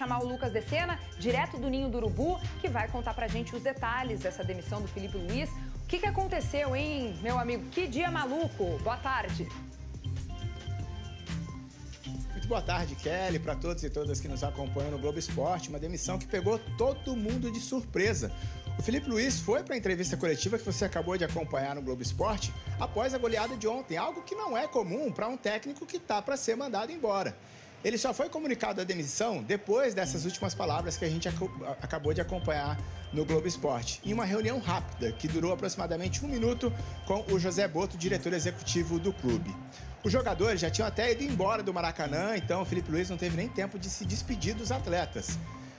Chamar o Lucas Decena, direto do Ninho do Urubu, que vai contar pra gente os detalhes dessa demissão do Filipe Luís. O que aconteceu, hein, meu amigo? Que dia maluco! Boa tarde. Muito boa tarde, Kelly, para todos e todas que nos acompanham no Globo Esporte. Uma demissão que pegou todo mundo de surpresa. O Filipe Luís foi para a entrevista coletiva que você acabou de acompanhar no Globo Esporte após a goleada de ontem, algo que não é comum para um técnico que está para ser mandado embora. Ele só foi comunicado a demissão depois dessas últimas palavras que a gente acabou de acompanhar no Globo Esporte, em uma reunião rápida que durou aproximadamente 1 minuto com o José Boto, diretor executivo do clube. Os jogadores já tinham até ido embora do Maracanã, então o Filipe Luís não teve nem tempo de se despedir dos atletas.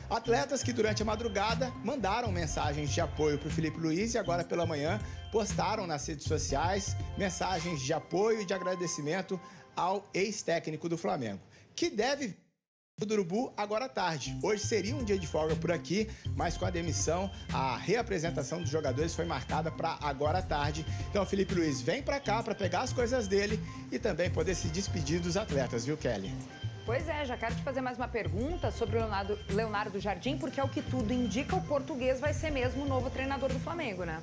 Atletas que durante a madrugada mandaram mensagens de apoio para o Filipe Luís e agora pela manhã postaram nas redes sociais mensagens de apoio e de agradecimento ao ex-técnico do Flamengo, que deve vir do Urubu agora à tarde. Hoje seria um dia de folga por aqui, mas com a demissão, a reapresentação dos jogadores foi marcada para agora à tarde. Então o Filipe Luís vem para cá para pegar as coisas dele e também poder se despedir dos atletas, viu, Kelly? Pois é, já quero te fazer mais uma pergunta sobre o Leonardo Jardim, porque é o que tudo indica, o português vai ser mesmo o novo treinador do Flamengo, né?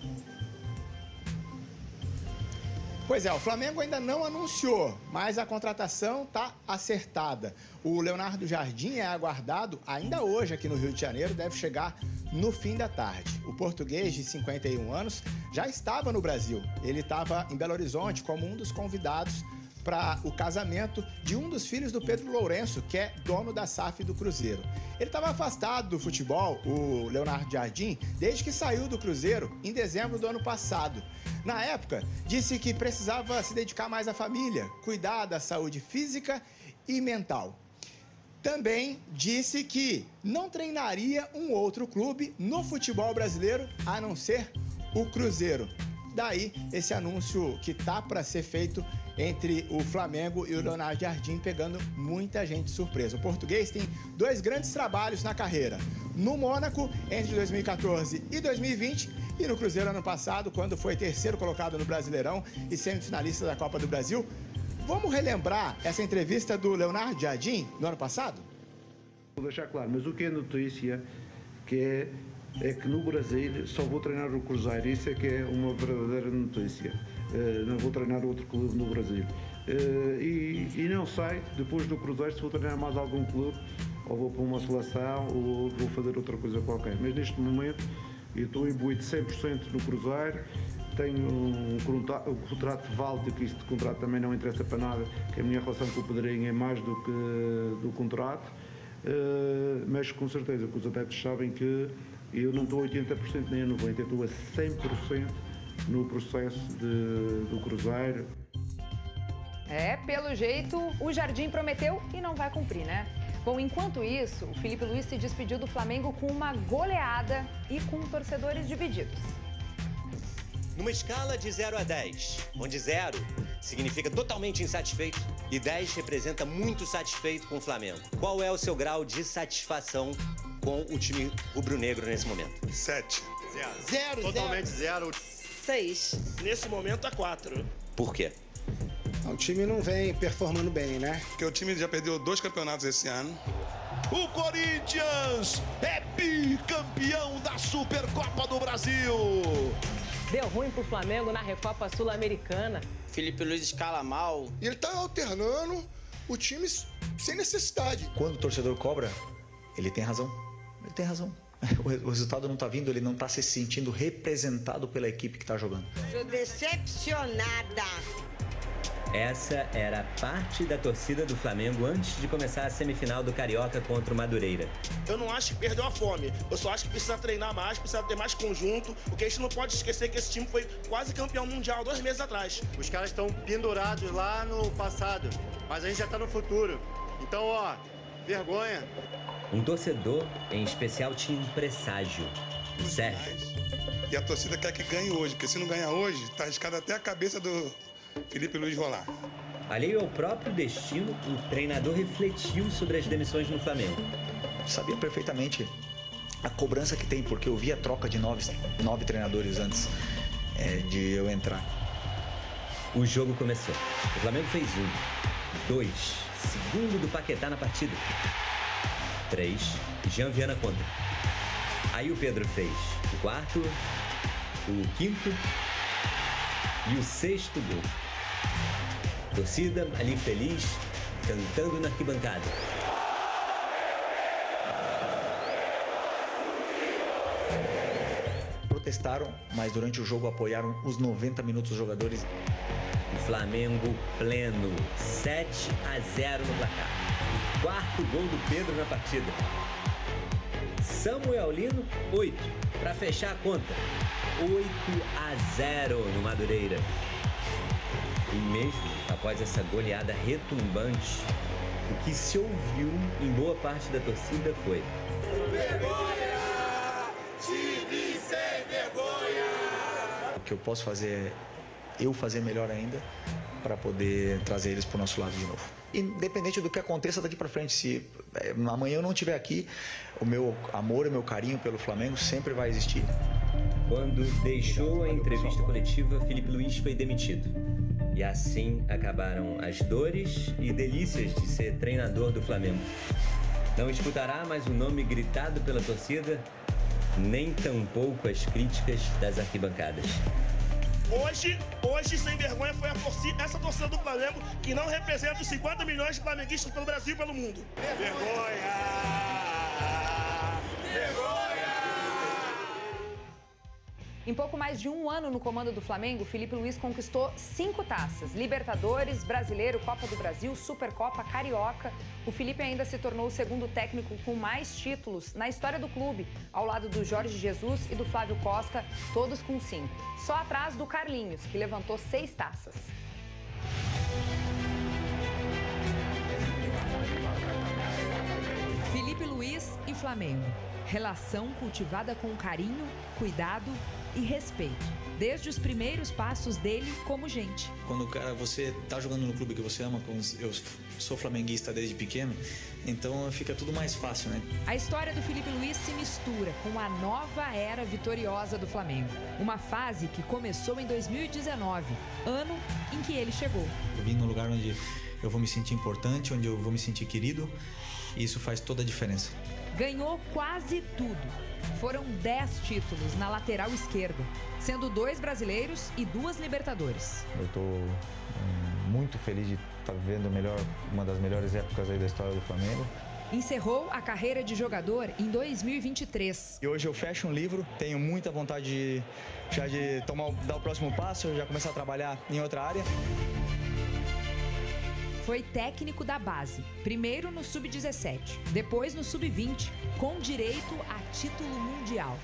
Pois é, o Flamengo ainda não anunciou, mas a contratação está acertada. O Leonardo Jardim é aguardado ainda hoje aqui no Rio de Janeiro, deve chegar no fim da tarde. O português de 51 anos já estava no Brasil. Ele estava em Belo Horizonte como um dos convidados para o casamento de um dos filhos do Pedro Lourenço, que é dono da SAF do Cruzeiro. Ele estava afastado do futebol, o Leonardo Jardim, desde que saiu do Cruzeiro em dezembro do ano passado. Na época, disse que precisava se dedicar mais à família, cuidar da saúde física e mental. Também disse que não treinaria um outro clube no futebol brasileiro, a não ser o Cruzeiro. Daí, esse anúncio que tá para ser feito entre o Flamengo e o Leonardo Jardim, pegando muita gente surpresa. O português tem 2 grandes trabalhos na carreira. No Mônaco, entre 2014 e 2020, e no Cruzeiro ano passado, quando foi terceiro colocado no Brasileirão e semifinalista da Copa do Brasil. Vamos relembrar essa entrevista do Leonardo Jardim no ano passado? Vou deixar claro, mas o que é notícia é que no Brasil só vou treinar o Cruzeiro, isso é que é uma verdadeira notícia. Não vou treinar outro clube no Brasil. E não sei, depois do Cruzeiro, se vou treinar mais algum clube, ou vou para uma seleção, ou vou fazer outra coisa qualquer. Mas neste momento, eu estou imbuído 100% no Cruzeiro, tenho um contrato válido, que este contrato também não interessa para nada, que a minha relação com o Pedrinho é mais do que do contrato, mas com certeza que os adeptos sabem que eu não estou a 80% nem a 90%, eu estou a 100% no processo do Cruzeiro. Pelo jeito, o Jardim prometeu e não vai cumprir, né? Bom, enquanto isso, o Filipe Luís se despediu do Flamengo com uma goleada e com torcedores divididos. Numa escala de 0 a 10, onde 0 significa totalmente insatisfeito e 10 representa muito satisfeito com o Flamengo, qual é o seu grau de satisfação com o time rubro-negro nesse momento? 7. 0. Totalmente 0. 6. Nesse momento é 4. Por quê? O time não vem performando bem, né? Porque o time já perdeu 2 campeonatos esse ano. O Corinthians é bicampeão da Supercopa do Brasil. Deu ruim pro Flamengo na Recopa Sul-Americana. Filipe Luís escala mal. E ele tá alternando o time sem necessidade. Quando o torcedor cobra, ele tem razão. Ele tem razão. O resultado não tá vindo, ele não tá se sentindo representado pela equipe que tá jogando. Sou decepcionada. Essa era parte da torcida do Flamengo antes de começar a semifinal do Carioca contra o Madureira. Eu não acho que perdeu a fome. Eu só acho que precisa treinar mais, precisa ter mais conjunto. Porque a gente não pode esquecer que esse time foi quase campeão mundial 2 meses atrás. Os caras estão pendurados lá no passado, mas a gente já tá no futuro. Então, ó, vergonha. Um torcedor, em especial, tinha um presságio. O Sérgio. E a torcida quer que ganhe hoje, porque se não ganhar hoje, tá arriscado até a cabeça do Filipe Luís rolar. Alheio ao próprio destino, o treinador refletiu sobre as demissões no Flamengo. Sabia perfeitamente a cobrança que tem, porque eu vi a troca de 9 treinadores antes de eu entrar. O jogo começou. O Flamengo fez 1, 2, segundo do Paquetá na partida. 3, Jean Viana contra. Aí o Pedro fez o 4º, o 5º e o 6º gol. Torcida ali feliz, cantando na arquibancada. Protestaram, mas durante o jogo apoiaram os 90 minutos dos jogadores. O Flamengo pleno, 7-0 no placar. 4º gol do Pedro na partida. Samuel Lino, 8. Para fechar a conta, 8-0 no Madureira. E mesmo após essa goleada retumbante, o que se ouviu em boa parte da torcida foi: Vergonha! Time sem vergonha! O que eu posso fazer é eu fazer melhor ainda para poder trazer eles para o nosso lado de novo. Independente do que aconteça daqui para frente, se amanhã eu não estiver aqui, o meu amor e o meu carinho pelo Flamengo sempre vai existir. Quando deixou a entrevista coletiva, Filipe Luís foi demitido. E assim acabaram as dores e delícias de ser treinador do Flamengo. Não escutará mais o nome gritado pela torcida, nem tampouco as críticas das arquibancadas. Hoje, sem vergonha, foi essa torcida do Flamengo que não representa os 50 milhões de flamenguistas pelo Brasil e pelo mundo. Vergonha! Vergonha! Em pouco mais de um ano no comando do Flamengo, Filipe Luís conquistou 5 taças: Libertadores, Brasileiro, Copa do Brasil, Supercopa, Carioca. O Filipe ainda se tornou o segundo técnico com mais títulos na história do clube, ao lado do Jorge Jesus e do Flávio Costa, todos com 5. Só atrás do Carlinhos, que levantou 6 taças. Filipe Luís e Flamengo. Relação cultivada com carinho, cuidado e respeito, desde os primeiros passos dele como gente. Quando você tá jogando no clube que você ama, eu sou flamenguista desde pequeno, então fica tudo mais fácil, né? A história do Filipe Luís se mistura com a nova era vitoriosa do Flamengo. Uma fase que começou em 2019, ano em que ele chegou. Eu vim num lugar onde eu vou me sentir importante, onde eu vou me sentir querido, e isso faz toda a diferença. Ganhou quase tudo. Foram 10 títulos na lateral esquerda, sendo 2 brasileiros e 2 Libertadores. Eu estou muito feliz de estar vivendo uma das melhores épocas aí da história do Flamengo. Encerrou a carreira de jogador em 2023. E hoje eu fecho um livro, tenho muita vontade de dar o próximo passo, já começar a trabalhar em outra área. Foi técnico da base, primeiro no Sub-17, depois no Sub-20, com direito a título mundial.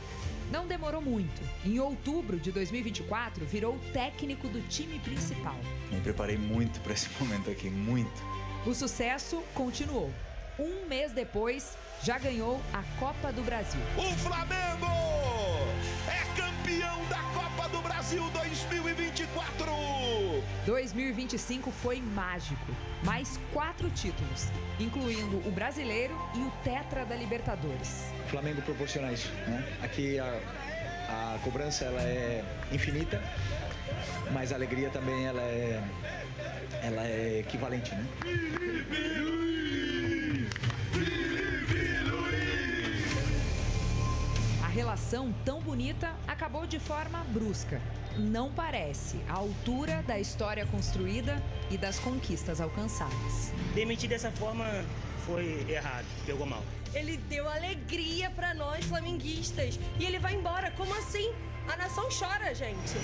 Não demorou muito. Em outubro de 2024, virou técnico do time principal. Me preparei muito para esse momento aqui, muito. O sucesso continuou. Um mês depois, já ganhou a Copa do Brasil. O Flamengo é campeão da Copa do Brasil 2024! 2025 foi mágico. Mais 4 títulos, incluindo o Brasileiro e o Tetra da Libertadores. O Flamengo proporciona isso, né? Aqui a cobrança ela é infinita, mas a alegria também ela é equivalente, né? A relação tão bonita acabou de forma brusca. Não parece à altura da história construída e das conquistas alcançadas. Demitir dessa forma foi errado, pegou mal. Ele deu alegria pra nós flamenguistas e ele vai embora. Como assim? A nação chora, gente.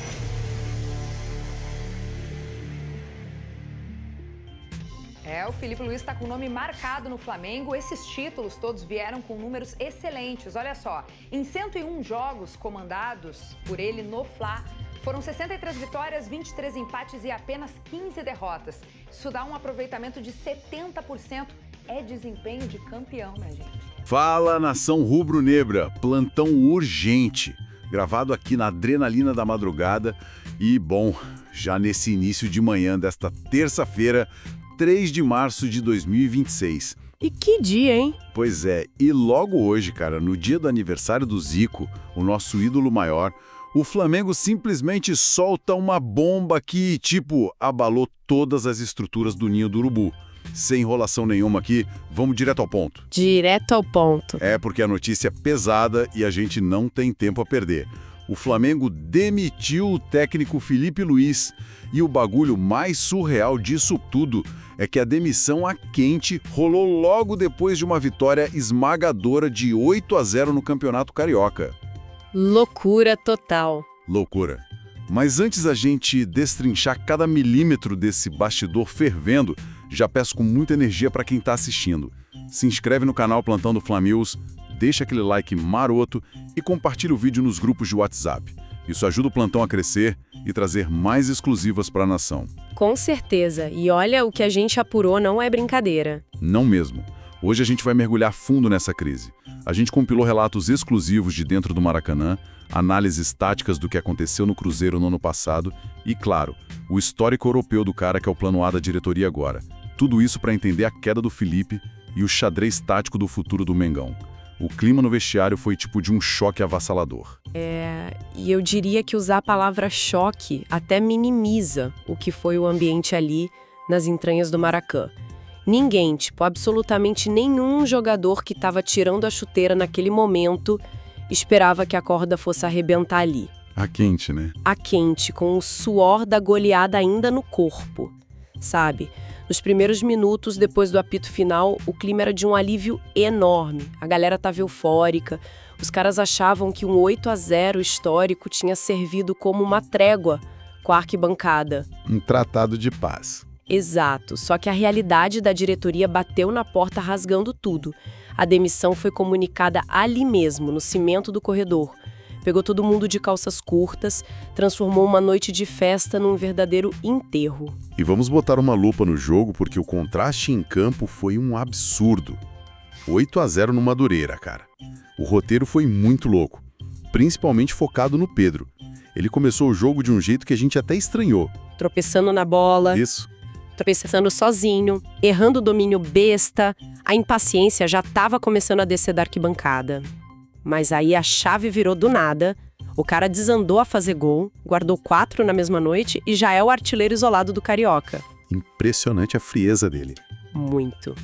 O Filipe Luís está com o nome marcado no Flamengo. Esses títulos todos vieram com números excelentes. Olha só, em 101 jogos comandados por ele no Fla, foram 63 vitórias, 23 empates e apenas 15 derrotas. Isso dá um aproveitamento de 70%. É desempenho de campeão, né, gente? Fala, nação rubro-negra, plantão urgente, gravado aqui na adrenalina da madrugada e, bom, já nesse início de manhã desta terça-feira, 3 de março de 2026. E que dia, hein? Pois é, e logo hoje, cara, no dia do aniversário do Zico, o nosso ídolo maior, o Flamengo simplesmente solta uma bomba que, tipo, abalou todas as estruturas do Ninho do Urubu. Sem enrolação nenhuma aqui, vamos direto ao ponto. Direto ao ponto. É porque a notícia é pesada e a gente não tem tempo a perder. O Flamengo demitiu o técnico Filipe Luís e o bagulho mais surreal disso tudo é que a demissão a quente rolou logo depois de uma vitória esmagadora de 8-0 no Campeonato Carioca. Loucura total. Loucura. Mas antes da gente destrinchar cada milímetro desse bastidor fervendo, já peço com muita energia para quem está assistindo. Se inscreve no canal Plantão do Fla-News, deixa aquele like maroto e compartilha o vídeo nos grupos de WhatsApp. Isso ajuda o Plantão a crescer e trazer mais exclusivas para a nação. Com certeza. E olha, o que a gente apurou não é brincadeira. Não mesmo. Hoje a gente vai mergulhar fundo nessa crise. A gente compilou relatos exclusivos de dentro do Maracanã, análises táticas do que aconteceu no Cruzeiro no ano passado e, claro, o histórico europeu do cara que é o plano A da diretoria agora. Tudo isso para entender a queda do Felipe e o xadrez tático do futuro do Mengão. O clima no vestiário foi tipo de um choque avassalador. E eu diria que usar a palavra choque até minimiza o que foi o ambiente ali nas entranhas do Maracanã. Ninguém, absolutamente nenhum jogador que estava tirando a chuteira naquele momento esperava que a corda fosse arrebentar ali. A quente, né? A quente, com o suor da goleada ainda no corpo, sabe? Nos primeiros minutos, depois do apito final, o clima era de um alívio enorme. A galera estava eufórica. Os caras achavam que um 8-0 histórico tinha servido como uma trégua com a arquibancada. Um tratado de paz. Exato, só que a realidade da diretoria bateu na porta rasgando tudo. A demissão foi comunicada ali mesmo, no cimento do corredor. Pegou todo mundo de calças curtas, transformou uma noite de festa num verdadeiro enterro. E vamos botar uma lupa no jogo porque o contraste em campo foi um absurdo. 8-0 no Madureira, cara. O roteiro foi muito louco, principalmente focado no Pedro. Ele começou o jogo de um jeito que a gente até estranhou. Tropeçando na bola. Isso. Tropeçando sozinho, errando o domínio besta. A impaciência já estava começando a descer da arquibancada. Mas aí a chave virou do nada, o cara desandou a fazer gol, guardou 4 na mesma noite e já é o artilheiro isolado do Carioca. Impressionante a frieza dele. Muito.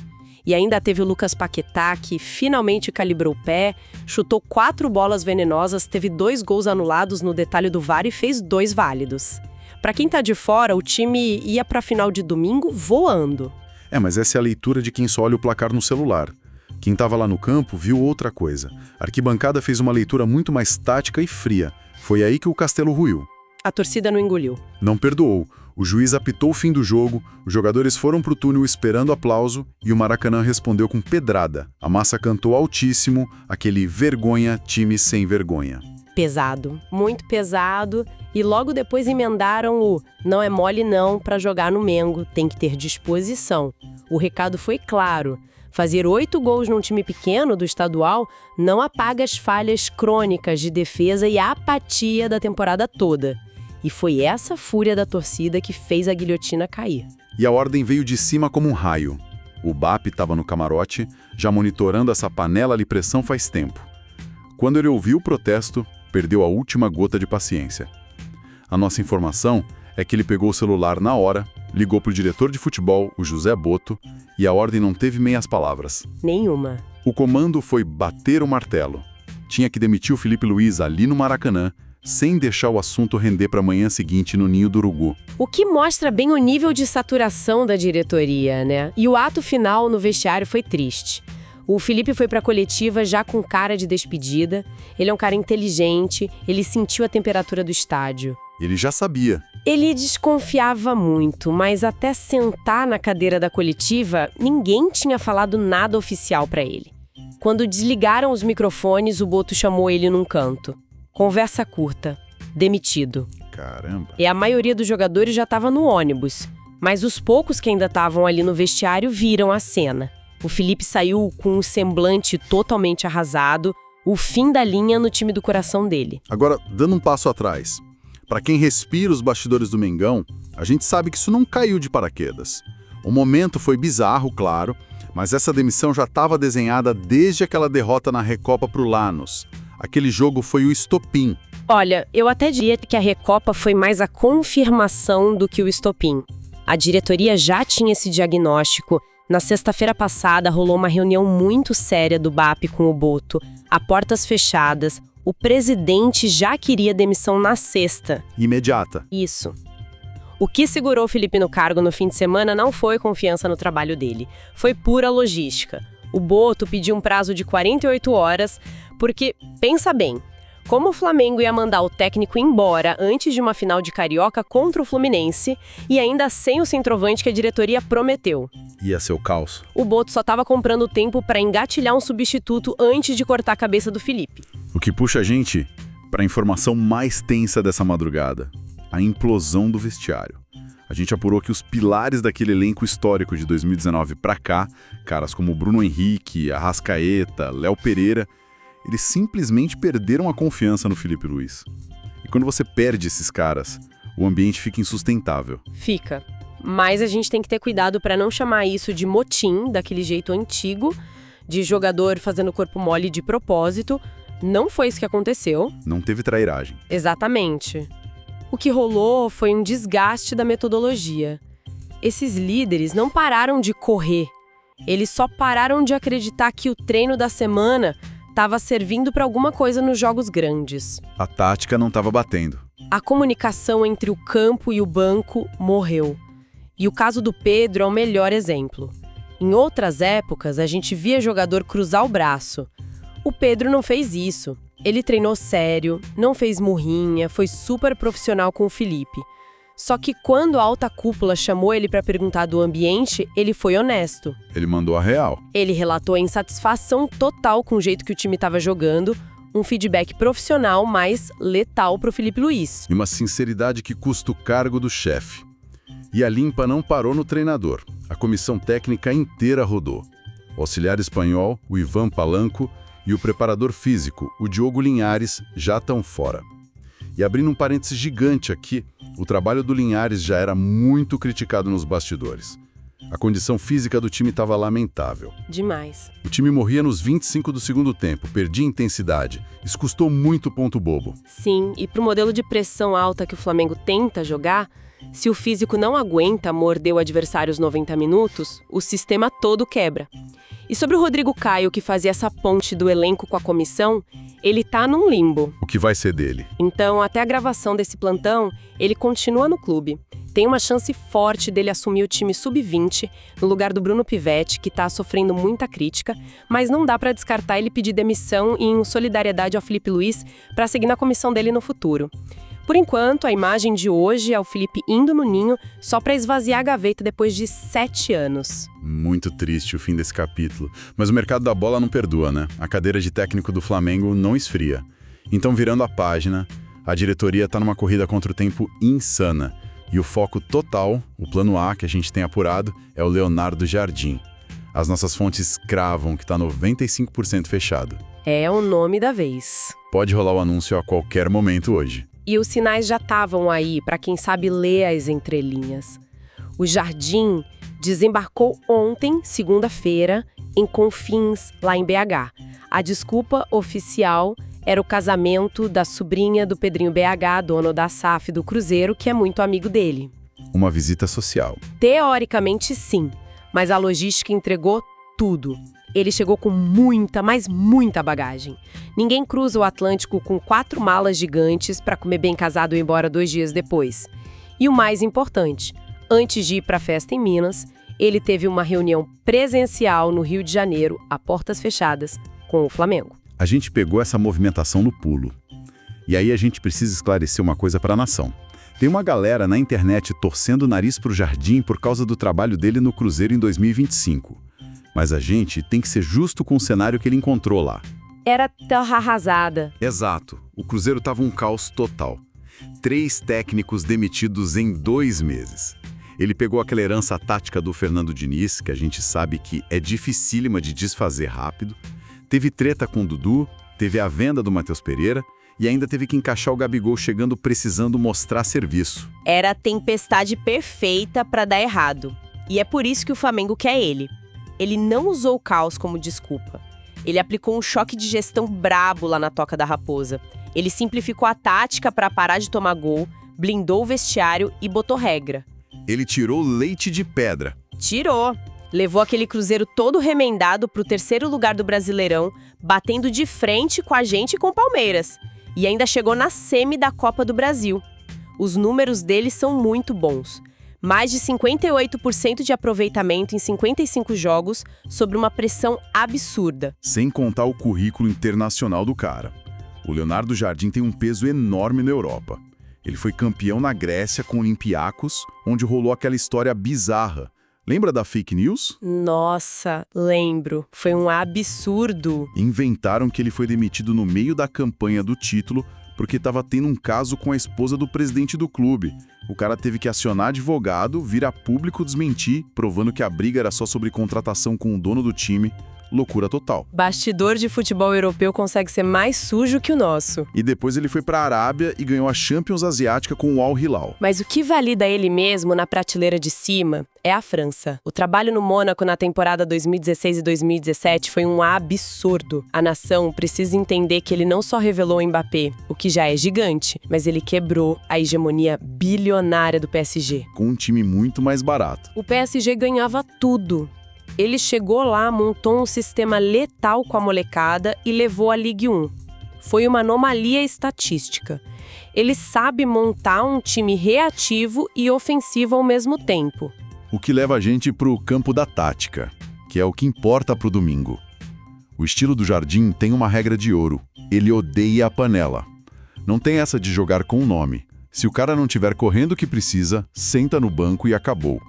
E ainda teve o Lucas Paquetá, que finalmente calibrou o pé, chutou 4 bolas venenosas, teve 2 gols anulados no detalhe do VAR e fez 2 válidos. Pra quem tá de fora, o time ia pra final de domingo voando. Mas essa é a leitura de quem só olha o placar no celular. Quem estava lá no campo viu outra coisa. A arquibancada fez uma leitura muito mais tática e fria. Foi aí que o castelo ruiu. A torcida não engoliu. Não perdoou. O juiz apitou o fim do jogo, os jogadores foram pro túnel esperando aplauso e o Maracanã respondeu com pedrada. A massa cantou altíssimo, aquele vergonha, time sem vergonha. Pesado, muito pesado. E logo depois emendaram o não é mole não pra jogar no Mengo, tem que ter disposição. O recado foi claro. Fazer 8 gols num time pequeno do estadual não apaga as falhas crônicas de defesa e a apatia da temporada toda. E foi essa fúria da torcida que fez a guilhotina cair. E a ordem veio de cima como um raio. O BAP estava no camarote, já monitorando essa panela de pressão faz tempo. Quando ele ouviu o protesto, perdeu a última gota de paciência. A nossa informação é que ele pegou o celular na hora, ligou para o diretor de futebol, o José Boto, e a ordem não teve meias palavras. Nenhuma. O comando foi bater o martelo. Tinha que demitir o Filipe Luís ali no Maracanã, sem deixar o assunto render para a manhã seguinte no Ninho do Urugu. O que mostra bem o nível de saturação da diretoria, né? E o ato final no vestiário foi triste. O Felipe foi para a coletiva já com cara de despedida. Ele é um cara inteligente, ele sentiu a temperatura do estádio. Ele já sabia. Ele desconfiava muito, mas até sentar na cadeira da coletiva, ninguém tinha falado nada oficial para ele. Quando desligaram os microfones, o Boto chamou ele num canto. Conversa curta. Demitido. Caramba. E a maioria dos jogadores já estava no ônibus, mas os poucos que ainda estavam ali no vestiário viram a cena. O Felipe saiu com um semblante totalmente arrasado, o fim da linha no time do coração dele. Agora, dando um passo atrás, para quem respira os bastidores do Mengão, a gente sabe que isso não caiu de paraquedas. O momento foi bizarro, claro, mas essa demissão já estava desenhada desde aquela derrota na Recopa pro Lanús. Aquele jogo foi o estopim. Olha, eu até diria que a Recopa foi mais a confirmação do que o estopim. A diretoria já tinha esse diagnóstico. Na sexta-feira passada, rolou uma reunião muito séria do BAP com o Boto, a portas fechadas. O presidente já queria demissão na sexta. Imediata. Isso. O que segurou o Felipe no cargo no fim de semana não foi confiança no trabalho dele, foi pura logística. O Boto pediu um prazo de 48 horas, porque, pensa bem, como o Flamengo ia mandar o técnico embora antes de uma final de Carioca contra o Fluminense e ainda sem o centroavante que a diretoria prometeu. Ia ser o caos. O Boto só estava comprando tempo para engatilhar um substituto antes de cortar a cabeça do Felipe. O que puxa a gente para a informação mais tensa dessa madrugada, a implosão do vestiário. A gente apurou que os pilares daquele elenco histórico de 2019 para cá, caras como Bruno Henrique, Arrascaeta, Léo Pereira, eles simplesmente perderam a confiança no Felipe Luiz. E quando você perde esses caras, o ambiente fica insustentável. Fica. Mas a gente tem que ter cuidado para não chamar isso de motim, daquele jeito antigo, de jogador fazendo corpo mole de propósito. Não foi isso que aconteceu. Não teve trairagem. Exatamente. O que rolou foi um desgaste da metodologia. Esses líderes não pararam de correr. Eles só pararam de acreditar que o treino da semana estava servindo para alguma coisa nos jogos grandes. A tática não estava batendo. A comunicação entre o campo e o banco morreu. E o caso do Pedro é o melhor exemplo. Em outras épocas, a gente via jogador cruzar o braço. O Pedro não fez isso. Ele treinou sério, não fez murrinha, foi super profissional com o Felipe. Só que quando a alta cúpula chamou ele para perguntar do ambiente, ele foi honesto. Ele mandou a real. Ele relatou a insatisfação total com o jeito que o time estava jogando, um feedback profissional, mas letal para o Felipe Luiz. E uma sinceridade que custa o cargo do chefe. E a limpa não parou no treinador. A comissão técnica inteira rodou. O auxiliar espanhol, o Ivan Palanco, e o preparador físico, o Diogo Linhares, já estão fora. E abrindo um parênteses gigante aqui, o trabalho do Linhares já era muito criticado nos bastidores. A condição física do time estava lamentável. Demais. O time morria nos 25 do segundo tempo, perdia intensidade. Isso custou muito ponto bobo. Sim, e pro modelo de pressão alta que o Flamengo tenta jogar, se o físico não aguenta morder o adversário os 90 minutos, o sistema todo quebra. E sobre o Rodrigo Caio, que fazia essa ponte do elenco com a comissão, ele tá num limbo. O que vai ser dele? Então, até a gravação desse plantão, ele continua no clube. Tem uma chance forte dele assumir o time sub-20, no lugar do Bruno Pivetti, que tá sofrendo muita crítica, mas não dá pra descartar ele pedir demissão em solidariedade ao Felipe Luiz pra seguir na comissão dele no futuro. Por enquanto, a imagem de hoje é o Felipe indo no ninho só para esvaziar a gaveta depois de 7 anos. Muito triste o fim desse capítulo. Mas o mercado da bola não perdoa, né? A cadeira de técnico do Flamengo não esfria. Então, virando a página, a diretoria está numa corrida contra o tempo insana. E o foco total, o plano A que a gente tem apurado, é o Leonardo Jardim. As nossas fontes cravam que está 95% fechado. É o nome da vez. Pode rolar o anúncio a qualquer momento hoje. E os sinais já estavam aí, para quem sabe ler as entrelinhas. O Jardim desembarcou ontem, segunda-feira, em Confins, lá em BH. A desculpa oficial era o casamento da sobrinha do Pedrinho BH, dono da SAF do Cruzeiro, que é muito amigo dele. Uma visita social. Teoricamente, sim, mas a logística entregou tudo. Ele chegou com muita, mas muita bagagem. Ninguém cruza o Atlântico com 4 malas gigantes para comer bem casado e ir embora 2 dias depois. E o mais importante, antes de ir para a festa em Minas, ele teve uma reunião presencial no Rio de Janeiro, a portas fechadas, com o Flamengo. A gente pegou essa movimentação no pulo. E aí a gente precisa esclarecer uma coisa para a nação. Tem uma galera na internet torcendo o nariz para o Jardim por causa do trabalho dele no Cruzeiro em 2025. Mas a gente tem que ser justo com o cenário que ele encontrou lá. Era terra arrasada. Exato. O Cruzeiro estava um caos total. 3 técnicos demitidos em 2 meses. Ele pegou aquela herança tática do Fernando Diniz, que a gente sabe que é dificílima de desfazer rápido. Teve treta com o Dudu, teve a venda do Matheus Pereira e ainda teve que encaixar o Gabigol chegando precisando mostrar serviço. Era a tempestade perfeita para dar errado. E é por isso que o Flamengo quer ele. Ele não usou o caos como desculpa. Ele aplicou um choque de gestão brabo lá na Toca da Raposa. Ele simplificou a tática para parar de tomar gol, blindou o vestiário e botou regra. Ele tirou leite de pedra. Tirou. Levou aquele Cruzeiro todo remendado pro 3º lugar do Brasileirão, batendo de frente com a gente e com o Palmeiras. E ainda chegou na semi da Copa do Brasil. Os números dele são muito bons. Mais de 58% de aproveitamento em 55 jogos, sob uma pressão absurda. Sem contar o currículo internacional do cara. O Leonardo Jardim tem um peso enorme na Europa. Ele foi campeão na Grécia com o Olympiacos, onde rolou aquela história bizarra. Lembra da fake news? Nossa, lembro. Foi um absurdo. Inventaram que ele foi demitido no meio da campanha do título porque estava tendo um caso com a esposa do presidente do clube. O cara teve que acionar advogado, vir a público desmentir, provando que a briga era só sobre contratação com o dono do time. Loucura total. Bastidor de futebol europeu consegue ser mais sujo que o nosso. E depois ele foi para a Arábia e ganhou a Champions Asiática com o Al Hilal. Mas o que valida ele mesmo na prateleira de cima é a França. O trabalho no Mônaco na temporada 2016 e 2017 foi um absurdo. A nação precisa entender que ele não só revelou o Mbappé, o que já é gigante, mas ele quebrou a hegemonia bilionária do PSG. Com um time muito mais barato. O PSG ganhava tudo. Ele chegou lá, montou um sistema letal com a molecada e levou a Ligue 1. Foi uma anomalia estatística. Ele sabe montar um time reativo e ofensivo ao mesmo tempo. O que leva a gente para o campo da tática, que é o que importa para o domingo. O estilo do Jardim tem uma regra de ouro. Ele odeia a panela. Não tem essa de jogar com o nome. Se o cara não estiver correndo o que precisa, senta no banco e acabou.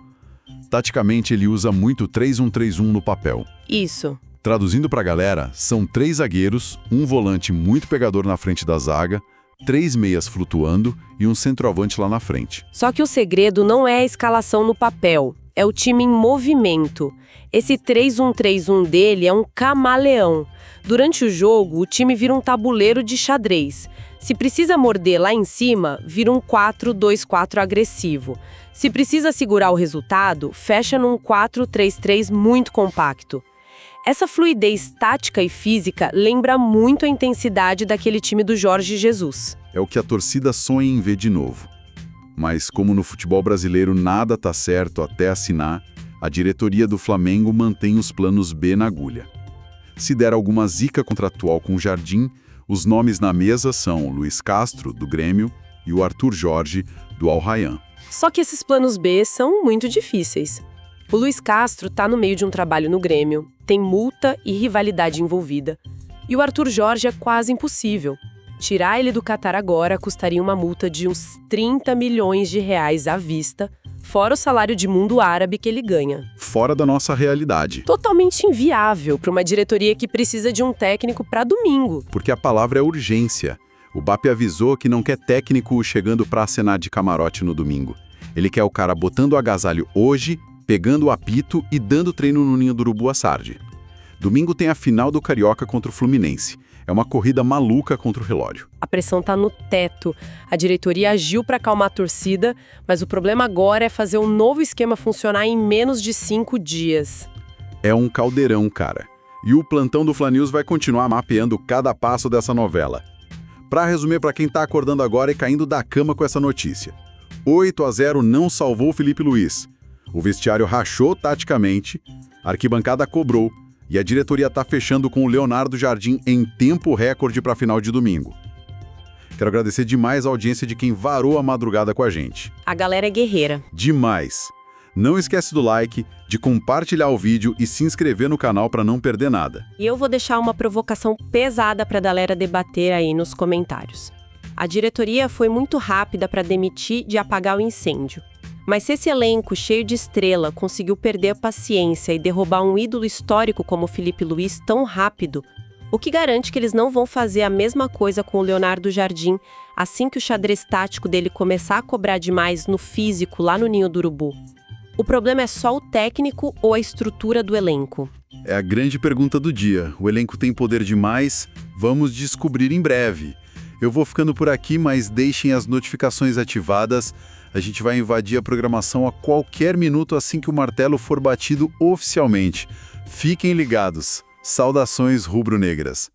Taticamente, ele usa muito 3-1-3-1 no papel. Isso. Traduzindo pra galera, são 3 zagueiros, um volante muito pegador na frente da zaga, 3 meias flutuando e um centroavante lá na frente. Só que o segredo não é a escalação no papel, é o time em movimento. Esse 3-1-3-1 dele é um camaleão. Durante o jogo, o time vira um tabuleiro de xadrez. Se precisa morder lá em cima, vira um 4-2-4 agressivo. Se precisa segurar o resultado, fecha num 4-3-3 muito compacto. Essa fluidez tática e física lembra muito a intensidade daquele time do Jorge Jesus. É o que a torcida sonha em ver de novo. Mas como no futebol brasileiro nada tá certo até assinar, a diretoria do Flamengo mantém os planos B na agulha. Se der alguma zica contratual com o Jardim, os nomes na mesa são o Luiz Castro, do Grêmio, e o Arthur Jorge, do Al Rayyan. Só que esses planos B são muito difíceis. O Luiz Castro está no meio de um trabalho no Grêmio, tem multa e rivalidade envolvida. E o Arthur Jorge é quase impossível. Tirar ele do Catar agora custaria uma multa de uns 30 milhões de reais à vista, fora o salário de mundo árabe que ele ganha. Fora da nossa realidade. Totalmente inviável para uma diretoria que precisa de um técnico para domingo. Porque a palavra é urgência. O BAP avisou que não quer técnico chegando para acenar de camarote no domingo. Ele quer o cara botando o agasalho hoje, pegando o apito e dando treino no Ninho do Urubu à tarde. Domingo tem a final do Carioca contra o Fluminense. É uma corrida maluca contra o relógio. A pressão tá no teto. A diretoria agiu para acalmar a torcida, mas o problema agora é fazer um novo esquema funcionar em menos de 5 dias. É um caldeirão, cara. E o plantão do Fla News vai continuar mapeando cada passo dessa novela. Para resumir para quem tá acordando agora e caindo da cama com essa notícia. 8-0 não salvou o Filipe Luís. O vestiário rachou taticamente, a arquibancada cobrou e a diretoria tá fechando com o Leonardo Jardim em tempo recorde para a final de domingo. Quero agradecer demais a audiência de quem varou a madrugada com a gente. A galera é guerreira. Demais! Não esquece do like, de compartilhar o vídeo e se inscrever no canal para não perder nada. E eu vou deixar uma provocação pesada para a galera debater aí nos comentários. A diretoria foi muito rápida para demitir e apagar o incêndio. Mas se esse elenco cheio de estrela conseguiu perder a paciência e derrubar um ídolo histórico como o Filipe Luís tão rápido, o que garante que eles não vão fazer a mesma coisa com o Leonardo Jardim assim que o xadrez tático dele começar a cobrar demais no físico lá no Ninho do Urubu? O problema é só o técnico ou a estrutura do elenco? É a grande pergunta do dia. O elenco tem poder demais? Vamos descobrir em breve. Eu vou ficando por aqui, mas deixem as notificações ativadas. A gente vai invadir a programação a qualquer minuto assim que o martelo for batido oficialmente. Fiquem ligados. Saudações rubro-negras.